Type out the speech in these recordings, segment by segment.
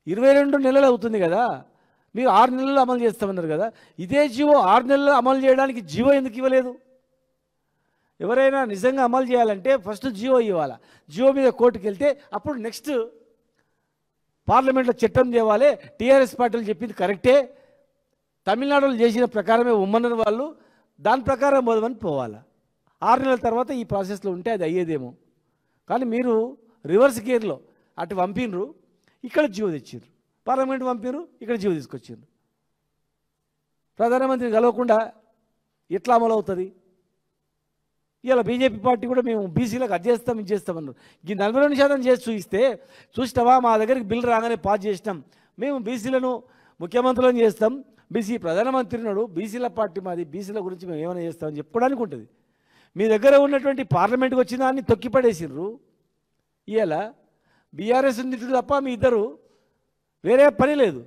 22 నెలలు అవుతుంది కదా, మీరు 6 నెలలు అమలు చేస్తామన్నారు కదా. ఇదే జీవో 6 నెలలు అమలు చేయడానికి జీవో ఎందుకు ఇవ్వలేదు? ఎవరైనా నిజంగా అమలు చేయాలంటే ఫస్ట్ జీవో ఇవ్వాలి. జీవో మీద కోర్టుకు వెళ్తే అప్పుడు నెక్స్ట్ పార్లమెంట్లో చట్టం తేవాలి. టీఆర్ఎస్ పార్టీలు చెప్పింది కరెక్టే, తమిళనాడులో చేసిన ప్రకారమే ఉమ్మన్నారు వాళ్ళు, దాని ప్రకారం మొదమని పోవాలి. 6 నెలల తర్వాత ఈ ప్రాసెస్లో ఉంటే అది అయ్యేదేమో. కానీ మీరు రివర్స్ గేర్లో అటు పంపినరు, ఇక్కడ జీవో తెచ్చారు. పార్లమెంట్ పంపినరు, ఇక్కడ జీవో తీసుకొచ్చారు. ప్రధానమంత్రిని కలవకుండా ఎట్లా అమలు అవుతుంది? ఇలా బీజేపీ పార్టీ కూడా మేము బీసీలకు అది చేస్తాం ఇది చేస్తామన్నారు. ఈ 42% చేసి చూసినావా, మా దగ్గరికి బిల్లు రాగానే పాస్ చేసినాం, మేము బీసీలను ముఖ్యమంత్రులను చేస్తాం, బీసీ ప్రధానమంత్రి నాడు బీసీల పార్టీ మాది, బీసీల గురించి మేము ఏమైనా చేస్తామని చెప్పుకోవడానికి ఉంటుంది. మీ దగ్గర ఉన్నటువంటి పార్లమెంట్కి వచ్చిన దాన్ని తొక్కిపడేసిర్రు. ఇవాళ బీఆర్ఎస్ తిట్టుడు తప్ప మీ ఇద్దరు వేరే పని లేదు.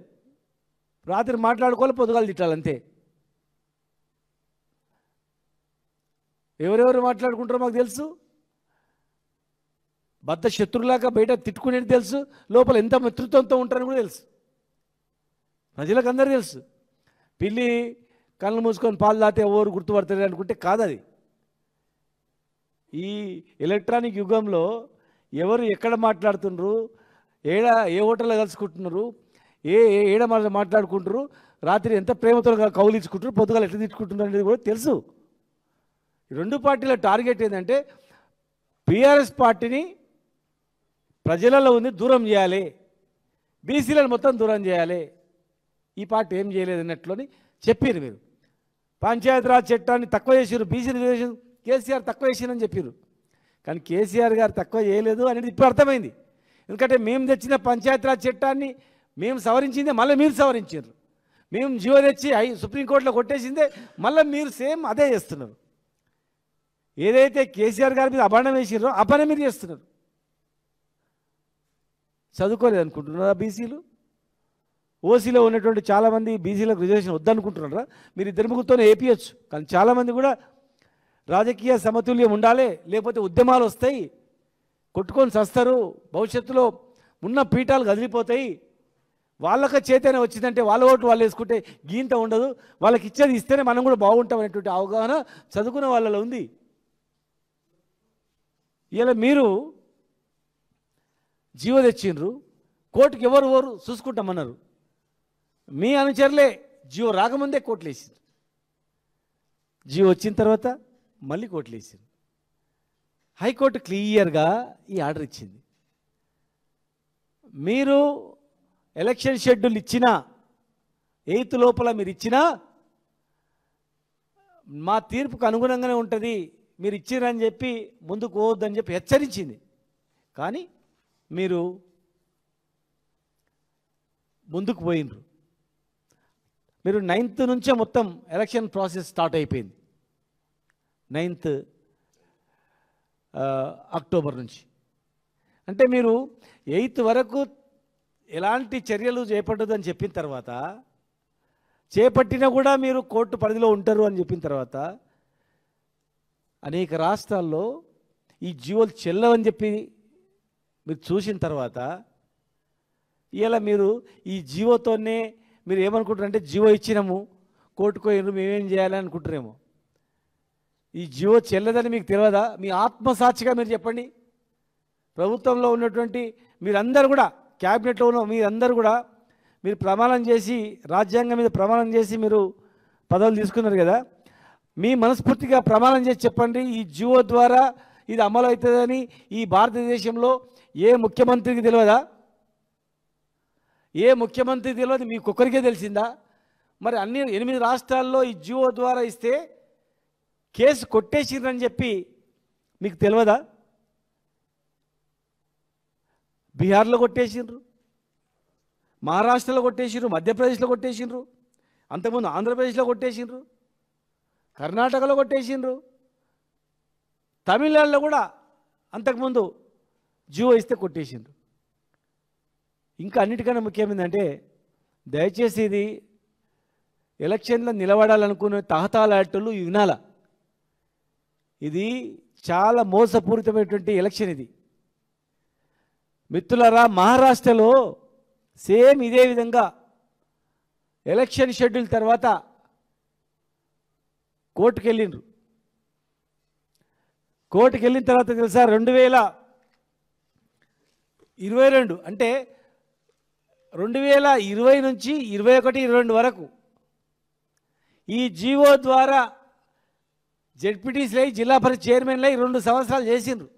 రాత్రి మాట్లాడుకోవాలి, పొద్దుగాలు తిట్టాలంతే. ఎవరెవరు మాట్లాడుకుంటారో మాకు తెలుసు. బద్ద శత్రులాగా బయట తిట్టుకునేది తెలుసు, లోపల ఎంత మిత్రుత్వంతో ఉంటారని కూడా తెలుసు. ప్రజలకు అందరూ తెలుసు. పిల్లి కళ్ళు మూసుకొని పాలు దాతే ఎవరు గుర్తుపడతారు అనుకుంటే కాదు. అది ఈ ఎలక్ట్రానిక్ యుగంలో ఎవరు ఎక్కడ మాట్లాడుతున్నారు, ఏ హోటల్లో కలుసుకుంటున్నారు, ఏడ మాట్లాడుకుంటారు, రాత్రి ఎంత ప్రేమతో కౌలించుకుంటారు, పొద్దుగాలు ఎట్లా తిట్టుకుంటున్నారు అనేది కూడా తెలుసు. రెండు పార్టీల టార్గెట్ ఏంటంటే బీఆర్ఎస్ పార్టీని ప్రజలలో ఉంది దూరం చేయాలి, బీసీలను మొత్తం దూరం చేయాలి. ఈ పార్టీ ఏం చేయలేదు అన్నట్లని చెప్పారు. మీరు పంచాయతీరాజ్ చట్టాన్ని తక్కువ చేసారు, బీసీ రిజర్వేషన్ కేసీఆర్ తక్కువ చేసిరని చెప్పారు. కానీ కేసీఆర్ గారు తక్కువ చేయలేదు అనేది ఇప్పుడు అర్థమైంది. ఎందుకంటే మేము తెచ్చిన పంచాయతీరాజ్ చట్టాన్ని మేము సవరించిందే మళ్ళీ మీరు సవరించారు. మేము జీవో తెచ్చి సుప్రీంకోర్టులో కొట్టేసిందే మళ్ళీ మీరు సేమ్ అదే చేస్తున్నారు. ఏదైతే కేసీఆర్ గారి మీద అభాండం వేసిరో ఆ పని మీరు చేస్తున్నారు. చదువుకోలేదు అనుకుంటున్నారా బీసీలు? ఓసీలో ఉన్నటువంటి చాలామంది బీసీలకు రిజర్వేషన్ వద్దనుకుంటున్నారా? మీరు ఇద్దరు ముగ్గురితోనే ఏపీయచ్చు. కానీ చాలామంది కూడా రాజకీయ సమతుల్యం ఉండాలి, లేకపోతే ఉద్యమాలు వస్తాయి, కొట్టుకొని చస్తారు, భవిష్యత్తులో ఉన్న పీఠాలు కదిలిపోతాయి, వాళ్ళకి చేతనే వచ్చిందంటే వాళ్ళ ఓటు వాళ్ళు వేసుకుంటే గీంత ఉండదు, వాళ్ళకి ఇచ్చేది ఇస్తేనే మనం కూడా బాగుంటాం అనేటువంటి అవగాహన చదువుకున్న వాళ్ళలో ఉంది. ఇలా మీరు జీవో తెచ్చిండ్రు, కోర్టుకి ఎవరు చూసుకుంటామన్నారు. మీ అనుచరులే జీవో రాకముందే కోర్టులు వేసిండ్రు, జీవో వచ్చిన తర్వాత మళ్ళీ కోర్టులు వేసిండ్రు. హైకోర్టు క్లియర్గా ఈ ఆర్డర్ ఇచ్చింది. మీరు ఎలక్షన్ షెడ్యూల్ ఇచ్చినా 8 లోపల మీరు ఇచ్చినా మా తీర్పుకు అనుగుణంగానే ఉంటుంది, మీరు ఇచ్చిరని చెప్పి ముందుకు పోవద్దని చెప్పి హెచ్చరించింది. కానీ మీరు ముందుకు పోయినరు. మీరు 9th నుంచే మొత్తం ఎలక్షన్ ప్రాసెస్ స్టార్ట్ అయిపోయింది. 9th అక్టోబర్ నుంచి. అంటే మీరు 8th వరకు ఎలాంటి చర్యలు చేపట్టదని చెప్పిన తర్వాత, చేపట్టినా కూడా మీరు కోర్టు పరిధిలో ఉంటారు అని చెప్పిన తర్వాత, అనేక రాష్ట్రాల్లో ఈ జీవోలు చెల్లవని చెప్పి మీరు చూసిన తర్వాత, ఇలా మీరు ఈ జీవోతోనే మీరు ఏమనుకుంటారంటే జీవో ఇచ్చినాము కోర్టుకు పోయినారు మేమేం చేయాలని అనుకుంటారేమో. ఈ జీవో చెల్లదని మీకు తెలియదా? మీ ఆత్మసాక్షిగా మీరు చెప్పండి. ప్రభుత్వంలో ఉన్నటువంటి మీరందరూ కూడా, క్యాబినెట్లో ఉన్న మీరందరూ కూడా మీరు ప్రమాణం చేసి, రాజ్యాంగం మీద ప్రమాణం చేసి మీరు పదవులు తీసుకున్నారు కదా, మీ మనస్ఫూర్తిగా ప్రమాణం చేసి చెప్పండి, ఈ జీవో ద్వారా ఇది అమలు అవుతుందని ఈ భారతదేశంలో ఏ ముఖ్యమంత్రికి తెలియదా? ఏ ముఖ్యమంత్రికి తెలియదు, మీకు ఒక్కరికే తెలిసిందా? మరి అన్ని 8 రాష్ట్రాల్లో ఈ జీవో ద్వారా ఇస్తే కేసు కొట్టేసిరని చెప్పి మీకు తెలియదా? బీహార్లో కొట్టేసిండ్రు, మహారాష్ట్రలో కొట్టేసిండ్రు, మధ్యప్రదేశ్లో కొట్టేసిండ్రు, అంతకుముందు ఆంధ్రప్రదేశ్లో కొట్టేసిండ్రు, కర్ణాటకలో కొట్టేసిండ్రు, తమిళనాడులో కూడా అంతకుముందు జీవో ఇస్తే కొట్టేసిండ్రు. ఇంకా అన్నిటికన్నా ముఖ్యమైనదంటే, దయచేసి ఇది ఎలక్షన్లో నిలబడాలనుకునే తహతాలాటలు వినాల. ఇది చాలా మోసపూరితమైనటువంటి ఎలక్షన్. ఇది మిత్రులారా, మహారాష్ట్రలో సేమ్ ఇదే విధంగా ఎలక్షన్ షెడ్యూల్ తర్వాత కోర్టుకు వెళ్ళిండ్రు. కోర్టుకు వెళ్ళిన తర్వాత తెలుసా 2022 అంటే 2020 నుంచి 21-22 వరకు ఈ జీవో ద్వారా జెడ్పీటీసీలై జిల్లా పరిషత్ చైర్మన్లై 2 సంవత్సరాలు చేసిండ్రు.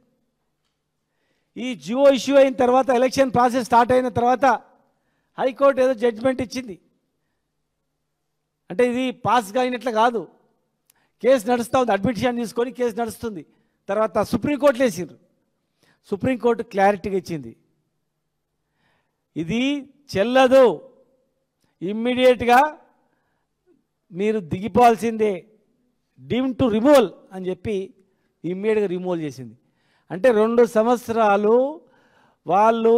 ఈ జియో ఇష్యూ అయిన తర్వాత ఎలక్షన్ ప్రాసెస్ స్టార్ట్ అయిన తర్వాత హైకోర్టు ఏదో జడ్జిమెంట్ ఇచ్చింది. అంటే ఇది పాస్ అయినట్లు కాదు, కేసు నడుస్తూ ఉంది, అడ్మిషన్ తీసుకొని కేసు నడుస్తుంది. తర్వాత సుప్రీంకోర్టులో వేసిండ్రు. సుప్రీంకోర్టు క్లారిటీగా ఇచ్చింది, ఇది చెల్లదు, ఇమ్మీడియట్గా మీరు దిగిపోవాల్సిందే, డీమ్ టు రిమూవల్ అని చెప్పి ఇమ్మీడియట్గా రిమూవల్ చేసింది. అంటే 2 సంవత్సరాలు వాళ్ళు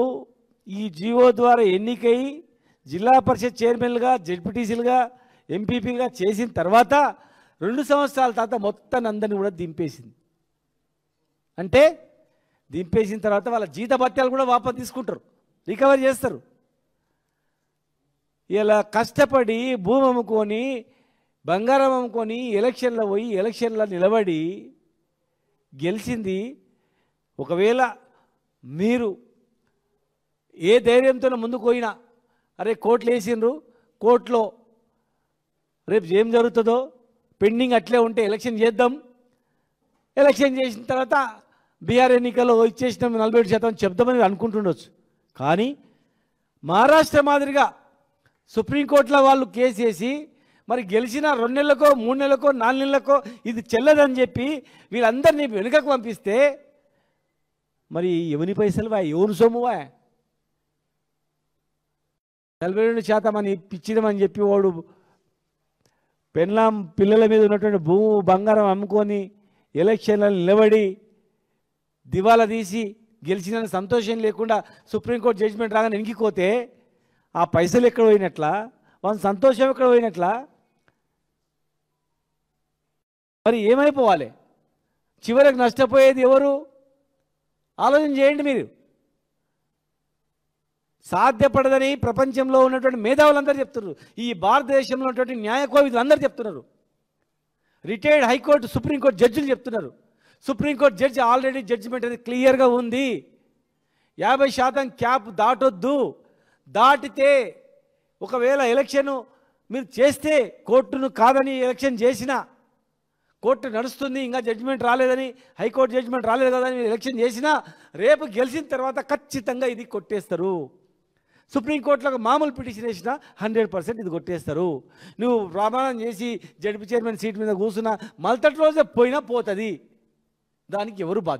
ఈ జీవో ద్వారా ఎన్నికై జిల్లా పరిషత్ చైర్మన్లుగా జెడ్పీటీసీలుగా ఎంపీపీలుగా చేసిన తర్వాత 2 సంవత్సరాల తర్వాత మొత్తం అందరిని కూడా దింపేసింది. అంటే దింపేసిన తర్వాత వాళ్ళ జీతభత్యాలు కూడా వాపసు తీసుకుంటారు, రికవర్ చేస్తారు. ఇలా కష్టపడి భూమి అమ్ముకొని బంగారం అమ్ముకొని ఎలక్షన్లో పోయి ఎలక్షన్లో నిలబడి గెలిచింది. ఒకవేళ మీరు ఏ ధైర్యంతో ముందుకు పోయినా, అరే కోర్టులు వేసిండ్రు, కోర్టులో రేపు ఏం జరుగుతుందో పెండింగ్ అట్లే ఉంటే ఎలక్షన్ చేద్దాం, ఎలక్షన్ చేసిన తర్వాత బీహార్ ఎన్నికల్లో ఇచ్చేసినాం 47% చెప్దామని అనుకుంటుండొచ్చు. కానీ మహారాష్ట్ర మాదిరిగా సుప్రీంకోర్టులో వాళ్ళు కేసు వేసి మరి గెలిచిన 2 నెలలకో 3 నెలలకో 4 నెలలకో ఇది చెల్లదని చెప్పి వీళ్ళందరినీ వెనుకకు పంపిస్తే మరి ఎవని పైసలు వా, ఎవరి సొమ్మువా? 42% అని పిచ్చిదమని చెప్పి వాడు పెన్లాం పిల్లల మీద ఉన్నటువంటి భూము బంగారం అమ్ముకొని ఎలక్షన్లను నిలబడి దివాలా తీసి గెలిచిన సంతోషం లేకుండా సుప్రీంకోర్టు జడ్జిమెంట్ రాగానే ఇంకిపోతే ఆ పైసలు ఎక్కడ పోయినట్లా, వాళ్ళ సంతోషం ఎక్కడ పోయినట్లా? మరి ఏమైపోవాలి? చివరికి నష్టపోయేది ఎవరు? ఆలోచన చేయండి మీరు. సాధ్యపడదని ప్రపంచంలో ఉన్నటువంటి మేధావులందరూ చెప్తున్నారు, ఈ భారతదేశంలో ఉన్నటువంటి న్యాయకోవిదులు అందరూ చెప్తున్నారు, రిటైర్డ్ హైకోర్టు సుప్రీంకోర్టు జడ్జిలు చెప్తున్నారు. సుప్రీంకోర్టు జడ్జి ఆల్రెడీ జడ్జిమెంట్ అనేది క్లియర్గా ఉంది, 50% క్యాప్ దాటొద్దు, దాటితే ఒకవేళ ఎలక్షన్ మీరు చేస్తే కోర్టును కాదని ఎలక్షన్ చేసినా కోర్టు నడుస్తుంది, ఇంకా జడ్జిమెంట్ రాలేదని హైకోర్టు జడ్జిమెంట్ రాలేదు కదా అని ఎలక్షన్ చేసినా రేపు గెలిచిన తర్వాత ఖచ్చితంగా ఇది కొట్టేస్తారు. సుప్రీంకోర్టులో మామూలు పిటిషన్ వేసినా 100% ఇది కొట్టేస్తారు. నువ్వు ప్రమాణం చేసి జడ్పీ చైర్మన్ సీట్ మీద కూర్చున్నా మల్తటి రోజే పోయినా పోతుంది, దానికి ఎవరు బాధ్యత?